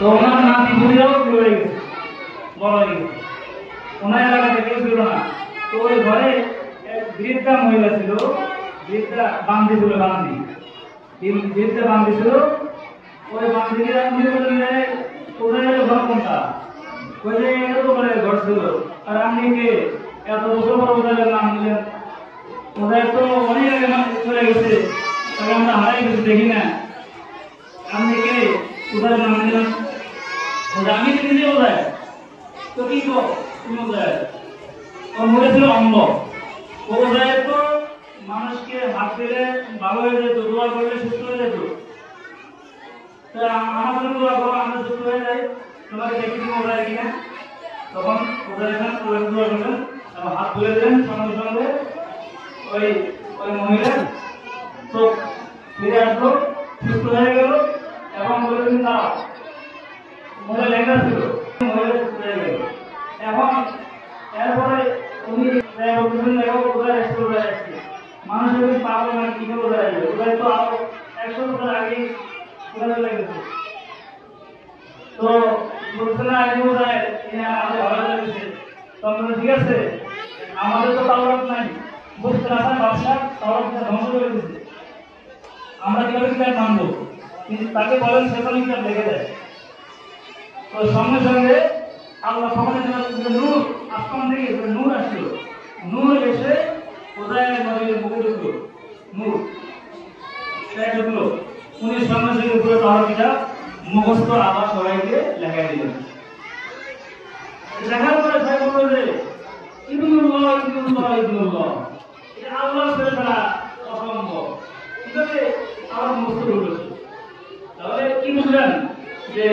তো ওনার নাতি বুড়িরাও হয়ে গেছে, বড় হয়ে গেছে, ওনার এলাকাতে কেউ ছিল না। তো ওই ঘরে এক বৃদ্ধা মহিলা ছিল, বৃদ্ধা বান্দি ছিল, বৃদ্ধা বান্দি ছিল। ওই বান্দিকে আপনি বললেন কোথায় ঘর কোনটা, ওই যে এত করে ঘর ছিল। আর আপনি কে এত বছর পর ওদের নাম দিলেন? ওদের তো অনেক আগে চলে গেছে, তাকে আমরা হারাই গেছি, দেখি না। আপনি কে ওদের নাম দিলেন? আমি তো নিজে ওদের, তো কি গো তুমি ওদের? ও মরে ছিল অম্ব। ওদের তো মানুষকে হাত দিলে ভালো হয়ে যেত, দোয়া করলে সুস্থ হয়ে যেত। আমাদের দোয়া করো, আমরা সুস্থ হয়ে যাই, তোমাকে দেখি তুমি ওদের কিনা। তখন ওদের এখানে দোয়া করলেন, হাত তুলে দিলেন, সঙ্গে সঙ্গে ওই ওই মহিলা চোখ ফিরে আসলো, সুস্থ হয়ে গেল। এবং বললেন দাঁড়াও, মহিলা লেখা ছিল, মহিলা সুস্থ হয়ে গেল। এখন এরপরে উনি বলতেছেন দেখো কোথায় আসছে, কোথায় আসছে, মানুষের পাগল মানে কি করে কোথায় আসবে? কোথায় তো আরো 100 বছর আগে কোথায় লেগেছে। তো বলছে না আগে কোথায় আমাদের ভালো লেগেছে। তখন ঠিক আছে, আমাদের তো তাওরাত নাই, বুঝতে না পারে বাদশাহ তাওরাতটা ধ্বংস করে দিয়েছে, আমরা কিভাবে কিতাব মানবো? কিন্তু তাকে বলেন সে কোনো কিতাব লিখে দেয়। তো সঙ্গে সঙ্গে আল্লাহ নূর, আসমান থেকে নূর আসছিল, নূর এসে কোথায় নদীর মুখে ঢুকলো, নূর সে ঢুকলো। উনি সঙ্গে সঙ্গে পুরো তাওরাত কিতাব মুখস্থ আবার সবাইকে লেখাই দিলেন। দেখার পরে সবাই বললো যে ইবনুল্লাহ ইবনুল্লাহ ইবনুল্লাহ, এটা আল্লাহ ছাড়া অসম্ভব, কিভাবে আমার মুখস্থ ঢুকলো? তাহলে কি বুঝলেন যে